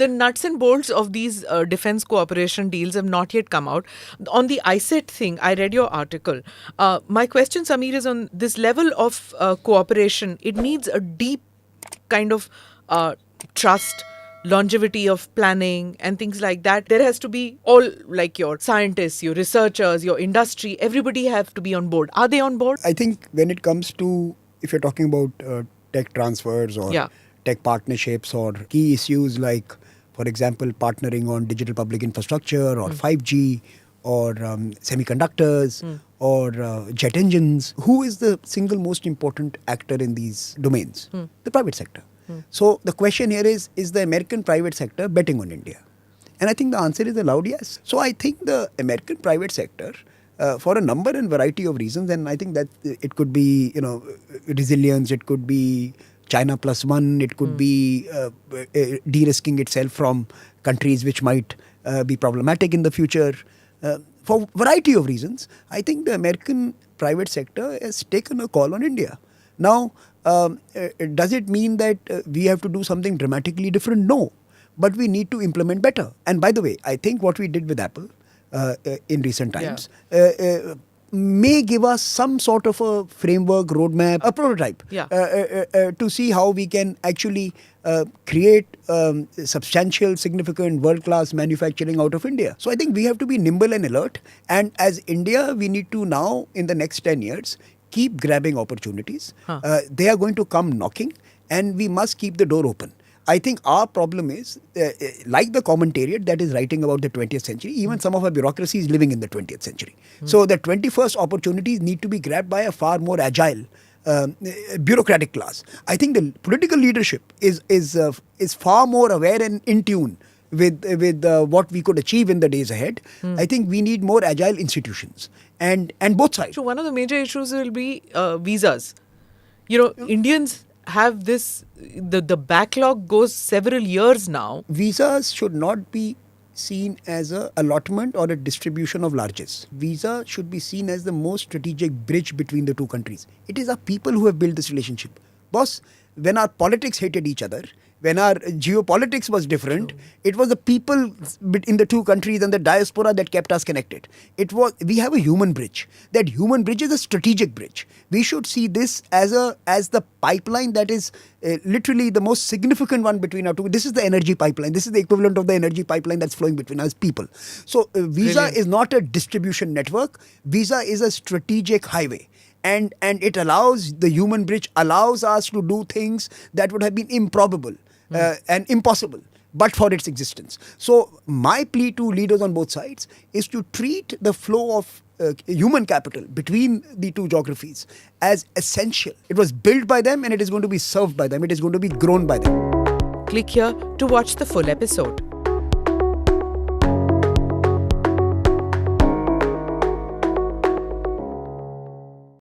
the nuts and bolts of these defense cooperation deals have not yet come out. On the ICET thing, I read your article. My question, Samir, is on this level of cooperation. It needs a deep kind of trust, longevity of planning and things like that. There has to be all, like, your scientists, your researchers, your industry, everybody have to be on board. Are they on board? I think when it comes to, if you're talking about tech transfers or tech partnerships or key issues like, for example, partnering on digital public infrastructure or 5G or semiconductors or jet engines, who is the single most important actor in these domains? The private sector. So the question here is the American private sector betting on India? And I think the answer is a loud yes. So I think the American private sector, for a number and variety of reasons, and I think that it could be, resilience, it could be China plus one, it could be de-risking itself from countries which might be problematic in the future. For a variety of reasons, I think the American private sector has taken a call on India. Now, does it mean that we have to do something dramatically different? No. But we need to implement better. And by the way, I think what we did with Apple in recent times may give us some sort of a framework, roadmap, a prototype to see how we can actually create substantial, significant, world-class manufacturing out of India. So I think we have to be nimble and alert. And as India, we need to now, in the next 10 years, keep grabbing opportunities. They are going to come knocking and we must keep the door open. I think our problem is, like the commentariat that is writing about the 20th century, even some of our bureaucracy is living in the 20th century. So the 21st opportunities need to be grabbed by a far more agile bureaucratic class. I think the political leadership is far more aware and in tune with what we could achieve in the days ahead. I think we need more agile institutions and both sides. So one of the major issues will be visas. Indians have this, the backlog goes several years now. Visas should not be seen as a allotment or a distribution of largesse. Visa should be seen as the most strategic bridge between the two countries. It is our people who have built this relationship. Boss, when our politics hated each other, when our geopolitics was different, it was the people in the two countries and the diaspora that kept us connected. We have a human bridge. That human bridge is a strategic bridge. We should see this as the pipeline that is literally the most significant one between our two. This is the energy pipeline. This is the equivalent of the energy pipeline that's flowing between us people. So Visa is not a distribution network. Visa is a strategic highway. And it allows, the human bridge allows us to do things that would have been improbable and impossible but for its existence. So my plea to leaders on both sides is to treat the flow of human capital between the two geographies as essential. It was built by them and it is going to be served by them. It is going to be grown by them. Click here to watch the full episode.